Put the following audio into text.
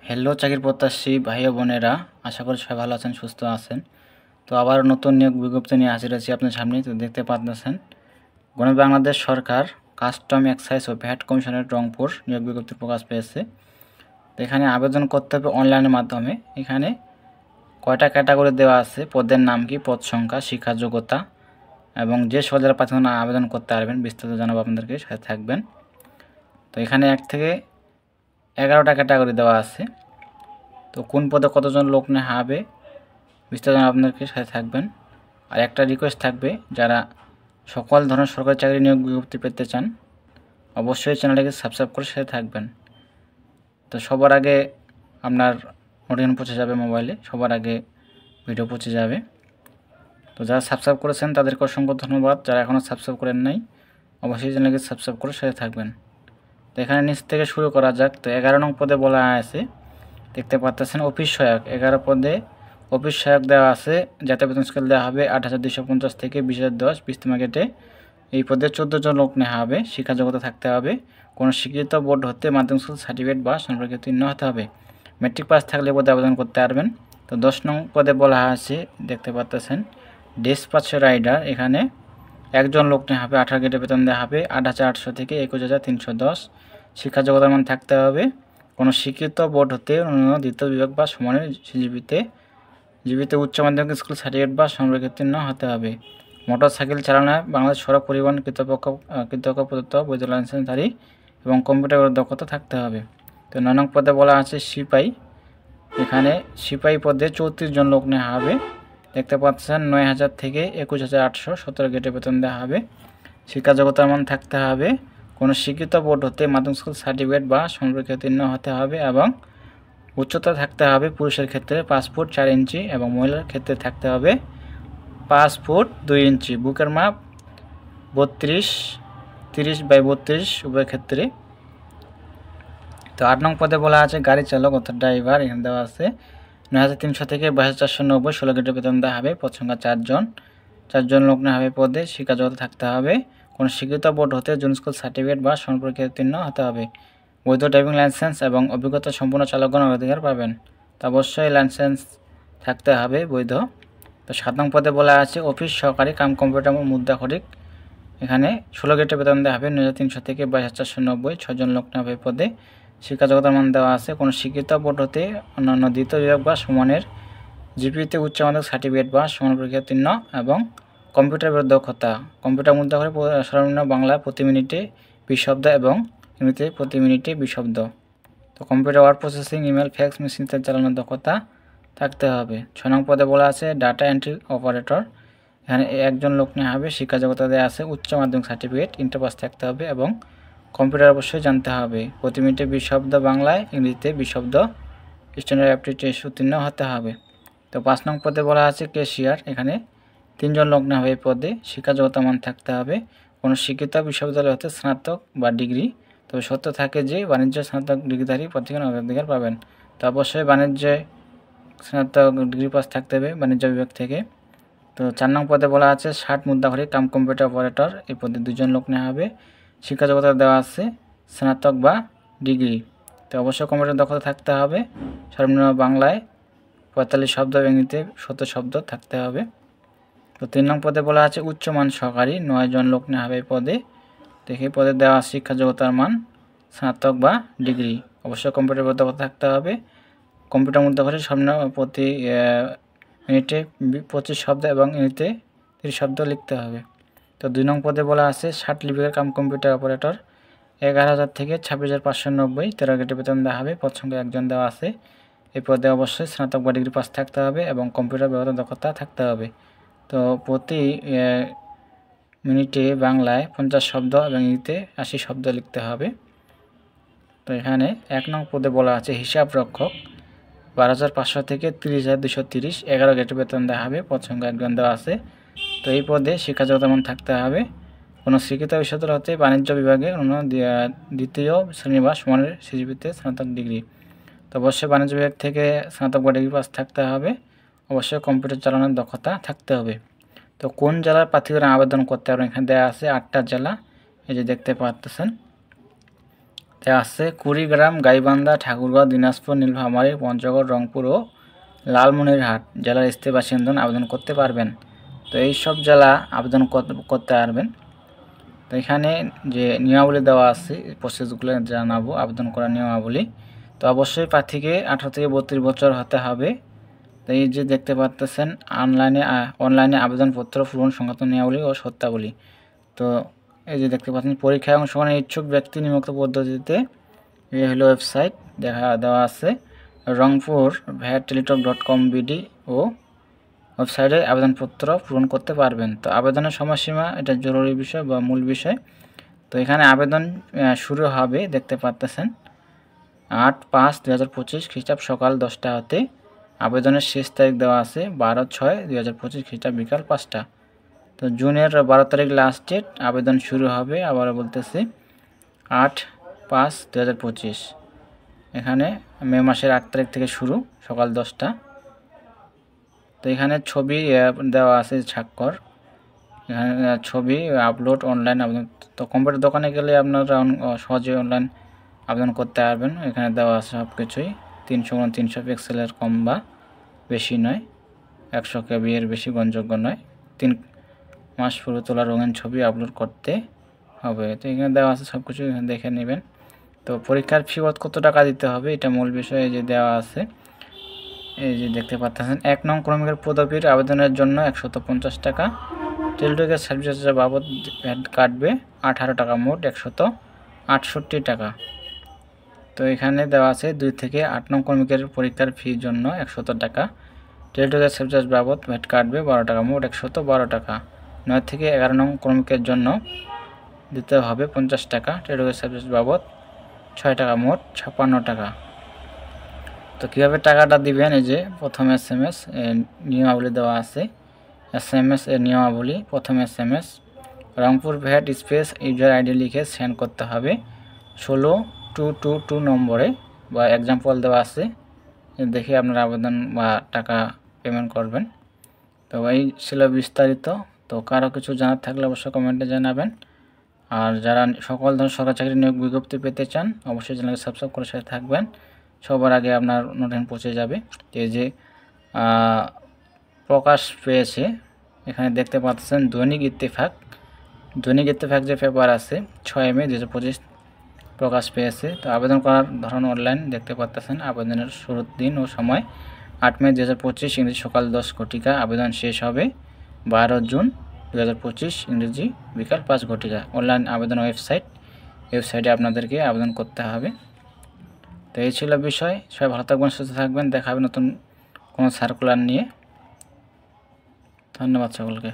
Hello চাকরির প্রত্যাশী ভাই ও বোনেরা, আশা করি সবাই ভালো আছেন, সুস্থ আছেন। তো আবার নতুন নিয়োগ বিজ্ঞপ্তি নিয়ে হাজির হয়েছি আপনার সামনে। তো দেখতে পাচ্ছেন বাংলাদেশ সরকার কাস্টম এক্সাইজ ও ভ্যাট কমিশনের রংপুর নিয়োগ বিজ্ঞপ্তি প্রকাশ পেয়েছে। তো এখানে আবেদন করতে হবে অনলাইনের মাধ্যমে। এখানে কয়টা ক্যাটাগরি দেওয়া আছে, পদের নাম কি, পদ সংখ্যা, শিক্ষা যোগ্যতা এবং যে সকল যারা প্রার্থী আবেদন করতে পারবেন বিস্তারিত জানাবো আপনাদেরকে, সাথে থাকবেন। তো এখানে 1 থেকে 11টা ক্যাটাগরি দেওয়া আছে। তো কোন পদে কতজন লোক নেওয়া হবে বিস্তারিত আপনাদেরকে, সাথে থাকবেন। আর একটা রিকোয়েস্ট থাকবে, যারা সকল ধরনের সরকারি চাকরি নিয়োগ বিজ্ঞপ্তি পেতে চান অবশ্যই চ্যানেলটাকে সাবস্ক্রাইব করে সাথে থাকবেন। তো সবার আগে আপনার নোটিফিকেশন পৌঁছে যাবে মোবাইলে, সবার আগে ভিডিও পৌঁছে যাবে। তো যারা সাবস্ক্রাইব করেছেন তাদেরকে অসংখ্য ধন্যবাদ। যারা এখনও সাবস্ক্রাইব করেন নাই অবশ্যই চ্যানেলকে সাবস্ক্রাইব করে সাথে থাকবেন। তো এখানে নিচ থেকে শুরু করা যাক। তো 11 নং পদে বলা আছে, দেখতে পাচ্ছেন অফিস সহায়ক। 11 পদে অফিস সহায়ক দেওয়া আছে। জাতীয় বেতন স্কেল দেওয়া হবে 8,250 থেকে 20,010 বিস্তৃত কেটে। এই পদে 14 জন লোক নেওয়া হবে। শিক্ষা যোগ্যতা থাকতে হবে, কোনো স্বীকৃত বোর্ড হতে মাধ্যমিক স্কুল সার্টিফিকেট বা সম্পর্কে উত্তীর্ণ হতে হবে। মেট্রিক পাস থাকলে পদে আবেদন করতে পারবেন। তো 10 নং পদে বলা আছে, দেখতে পাচ্ছেন ডিসপ্যাচ রাইডার। এখানে একজন লোক নেওয়া হবে। 18 গ্রেডে বেতন দেওয়া হবে 8,800 থেকে 21,310। শিক্ষা যোগ্যতার মান থাকতে হবে, কোনো স্বীকৃত বোর্ড হতে দ্বিতীয় বিভাগ বা সমানের জীবিতে উচ্চ মাধ্যমিক স্কুল সার্টিফিকেট বা সম্পর্কে উত্তীর্ণ হতে হবে। মোটর সাইকেল চালানোয় বাংলাদেশ সড়ক পরিবহন কর্তৃপক্ষ প্রদত্ত বৈধ লাইসেন্সধারী এবং কম্পিউটারের দক্ষতা থাকতে হবে। তো 9 নং পদে বলা আছে সিপাই। এখানে সিপাই পদে 34 জন লোক নেওয়া হবে। দেখতে পাচ্ছেন 9,000 থেকে 21,800 17 গ্রেডে বেতন দেওয়া হবে। শিক্ষা যোগ্যতার মান থাকতে হবে, কোনো স্বীকৃত বোর্ড হতে মাধ্যমিক স্কুল সার্টিফিকেট বা সম্পর্কে উত্তীর্ণ হতে হবে এবং উচ্চতা থাকতে হবে পুরুষের ক্ষেত্রে 5 ফুট 4 ইঞ্চি এবং মহিলার ক্ষেত্রে থাকতে হবে 5 ফুট 2 ইঞ্চি। বুকের মাপ 30x32 উভয় ক্ষেত্রে। তো 8 নং পদে বলা আছে গাড়ি চালক অর্থাৎ ড্রাইভার। এখানে দেওয়া আছে 9,300 থেকে 22,490 16 গ্রেডে বেতন দেওয়া হবে। পদ সংখ্যা 4 জন লোক নেওয়া হবে পদে। শিক্ষা যোগ্যতা থাকতে হবে, কোনো স্বীকৃত বোর্ড হতে জুনিয়র স্কুল সার্টিফিকেট বা সম্পর্কে উত্তীর্ণ হতে হবে। বৈধ ড্রাইভিং লাইসেন্স এবং অভিজ্ঞতা সম্পন্ন চালকগণ অধিকার পাবেন। তো অবশ্যই লাইসেন্স থাকতে হবে বৈধ। তো 7 নং পদে বলা আছে অফিস সহকারী কাম কম্পিউটার মুদ্রা খরিক। এখানে 16 গ্রেডে বেতন দেওয়া হবে 9,300 থেকে 22,490 6 জন লোক নেওয়া হবে পদে। শিক্ষা যোগ্যতার মান দেওয়া আছে, কোনো স্বীকৃত বোর্ড হতে অন্যান্য দ্বিতীয় বিভাগ বা সমানের জিপিতে উচ্চ মাধ্যমিক সার্টিফিকেট বা সমান পরীক্ষা উত্তীর্ণ এবং কম্পিউটারের দক্ষতা। কম্পিউটার মুদ্রা করে সর্বনিম্ন বাংলা প্রতি মিনিটে 20 শব্দ এবং ইংরেজিতে প্রতি মিনিটে 20 শব্দ। তো computer word processing, email, fax machine চালানোর দক্ষতা থাকতে হবে। 6 নং পদে বলা আছে ডাটা এন্ট্রি অপারেটর। এখানে একজন লোক নেওয়া হবে। শিক্ষা যোগ্যতা দেওয়া আছে উচ্চ মাধ্যমিক সার্টিফিকেট, ইন্টার পাস থাকতে হবে এবং কম্পিউটার অবশ্যই জানতে হবে। প্রতি মিনিটে 20 শব্দ বাংলায়, ইংরেজিতে 20 শব্দ, স্ট্যান্ডার্ড অ্যাপটিটিউড টেস্ট উত্তীর্ণ হতে হবে। তো 5 নং পদে বলা আছে ক্যাশিয়ার। এখানে 3 জন লোক নেওয়া হবে এই পদে। শিক্ষা যোগ্যতা মান থাকতে হবে, কোনো শিক্ষিত বিশ্ববিদ্যালয় হতে স্নাতক বা ডিগ্রি। তবে সত্য থাকে যে বাণিজ্য স্নাতক ডিগ্রিধারী প্রার্থীগণ অগ্রাধিকার পাবেন। তো অবশ্যই বাণিজ্যে স্নাতক ডিগ্রি পাস থাকতে হবে বাণিজ্য বিভাগ থেকে। তো 4 নং পদে বলা আছে 60 মুদ্রাঘড়ি কাম কম্পিউটার অপারেটর। এই পদে 2 জন লোক নেওয়া হবে। শিক্ষা যোগ্যতা দেওয়া আছে স্নাতক বা ডিগ্রি। তো অবশ্যই কম্পিউটার দক্ষতা থাকতে হবে, সর্বনিম্ন বাংলায় 45 শব্দ এবং ইংরেজিতে 70 শব্দ থাকতে হবে। তো 3 নং পদে বলা আছে উচ্চমান সহকারী। 9 জন লোক নেওয়া হবে এই পদে। দেখি পদে দেওয়া শিক্ষা যোগ্যতার মান স্নাতক বা ডিগ্রি। অবশ্যই কম্পিউটার দক্ষতা থাকতে হবে। কম্পিউটার মধ্যে করে সর্বনিম্ন প্রতি মিনিটে 25 শব্দ এবং ইংরেজিতে 30 শব্দ লিখতে হবে। তো 2 নং পদে বলা আছে 60 লিপিকার কাম কম্পিউটার অপারেটর। 11,000 থেকে 26,590 13 গ্রেডে বেতন দেওয়া হবে। পদ সংখ্যা 1 জন দেওয়া আছে। এই পদে অবশ্যই স্নাতক বা ডিগ্রি পাস থাকতে হবে এবং কম্পিউটার ব্যবহারের দক্ষতা থাকতে হবে। তো প্রতি মিনিটে বাংলায় 50 শব্দ এবং ইংরেজিতে 80 শব্দ লিখতে হবে। তো এখানে 1 নং পদে বলা আছে হিসাব রক্ষক। 12,500 থেকে 30,230 11 গ্রেডে বেতন দেওয়া হবে। পদ সংখ্যা 1 জন দেওয়া আছে। তো এই পদে শিক্ষা যোগ্যতা মান থাকতে হবে, কোনো স্বীকৃত বিশ্ববিদ্যালয় হতে বাণিজ্য বিভাগে দ্বিতীয় শ্রেণী বা সমানের সিজিপিতে স্নাতক ডিগ্রি। তো অবশ্যই বাণিজ্য বিভাগ থেকে স্নাতক বা ডিগ্রি পাস থাকতে হবে। অবশ্যই কম্পিউটার চালানোর দক্ষতা থাকতে হবে। তো কোন জেলার প্রার্থীরা আবেদন করতে পারবেন, এখানে দেওয়া আছে 8টা জেলা, এই যে দেখতে পাচ্ছেন। তো আছে কুড়িগ্রাম, গাইবান্ধা, ঠাকুরগাঁও, দিনাজপুর, নীলফামারী, পঞ্চগড়, রংপুর ও লালমনিরহাট জেলার স্থায়ী বাসিন্দাগণ আবেদন করতে পারবেন। তো এই সব জেলা আবেদন করতে পারবেন। তো এখানে যে নিয়মাবলী দেওয়া আছে প্রসেসগুলো জানাবো, আবেদন করার নিয়মাবলী। তো অবশ্যই প্রার্থীকে 18 থেকে 32 বছর হতে হবে। তো এই যে দেখতে পাচ্ছেন অনলাইনে আবেদনপত্র পূরণ সংক্রান্ত নিয়মাবলী ও শর্তাবলী। তো এই যে দেখতে পাচ্ছেন পরীক্ষায় অংশগ্রহণের ইচ্ছুক ব্যক্তি নিম্নোক্ত পদ্ধতিতে, এই হলো ওয়েবসাইট দেওয়া আছে রংপুর vattelitop.com বিডি ও ওয়েবসাইটে আবেদনপত্র পূরণ করতে পারবেন। তো আবেদনের সময়সীমা এটা জরুরি বিষয় বা মূল বিষয়। তো এখানে আবেদন শুরু হবে দেখতে পাচ্ছেন 8/5/2025 খ্রিস্টাব্দ সকাল 10টা হতে। আবেদনের শেষ তারিখ দেওয়া আছে 12/6/2025 খ্রিস্টাব্দ বিকাল 5টা। তো জুনের 12 তারিখ লাস্ট ডেট, আবেদন শুরু হবে আবারও বলতেছি 8/5/2025। এখানে মে মাসের 8 তারিখ থেকে শুরু সকাল 10টা। তো এখানে ছবি দেওয়া আছে স্বাক্ষর, এখানে ছবি আপলোড অনলাইন আবেদন। তো কম্পিউটার দোকানে গেলে আপনারা সহজে অনলাইন আবেদন করতে পারবেন। এখানে দেওয়া আছে সব কিছুই 300x300 পিক্সেলের কম বা বেশি নয়, 100 KB এর বেশি গ্রহণযোগ্য নয়, 3 মাস পূর্বে তোলা রঙিন ছবি আপলোড করতে হবে। তো এখানে দেওয়া আছে সব কিছু, এখানে দেখে নেবেন। তো পরীক্ষার ফি কত টাকা দিতে হবে এটা মূল বিষয় যে দেওয়া আছে, এই যে দেখতে পাচ্ছেন 1 নং ক্রমিকের পদবীর আবেদনের জন্য 150 টাকা, টেলিটকের সার্ভিস বাবদ কাটবে 18 টাকা, মোট 168 টাকা। তো এখানে দেওয়া আছে 2 থেকে 8 নং ক্রমিকের পরীক্ষার ফির জন্য 100 টাকা, টেলিটকের সার্ভিস বাবদ ভ্যাট কাটবে 12 টাকা, মোট 112 টাকা। 9 থেকে 11 নং ক্রমিকের জন্য দিতে হবে 50 টাকা, টেলিটকের সার্ভিস বাবদ 6 টাকা, মোট 56 টাকা। তো কীভাবে টাকাটা দিবেন, এই যে প্রথম SMS নিয়মাবলী দেওয়া আছে, SMS এর নিয়মাবলী। প্রথম SMS Rangpur VAT space user ID লিখে সেন্ড করতে হবে 16222 নম্বরে বা এক্সাম্পল দেওয়া আছে, দেখে আপনারা আবেদন বা টাকা পেমেন্ট করবেন। তো এই ছিল বিস্তারিত। তো কারো কিছু জানার থাকলে অবশ্যই কমেন্টে জানাবেন। আর যারা সকল ধরনের সরকারি চাকরি নিয়োগ বিজ্ঞপ্তি পেতে চান অবশ্যই চ্যানেলকে সাবস্ক্রাইব করে সাথে থাকবেন, সবার আগে আপনার নোটিফিকেশন পৌঁছে যাবে। এই যে প্রকাশ পেয়েছে এখানে দেখতে পাচ্ছেন দৈনিক ইত্তেফাক যে পেপার আছে 6 মে 2025 প্রকাশ পেয়েছে। তো আবেদন করার ধরন অনলাইন দেখতে পাচ্ছেন। আবেদনের শুরুর দিন ও সময় 8 মে 2025 ইংরেজি সকাল 10 ঘটিকা। আবেদন শেষ হবে 12 জুন 2025 ইংরেজি বিকাল 5 ঘটিকা। অনলাইন আবেদন ওয়েবসাইটে আপনাদেরকে আবেদন করতে হবে। তো এই ছিল বিষয়। সবাই ভালো থাকবেন, সুস্থ থাকবেন। দেখা হবে নতুন কোনো সার্কুলার নিয়ে। ধন্যবাদ সকলকে।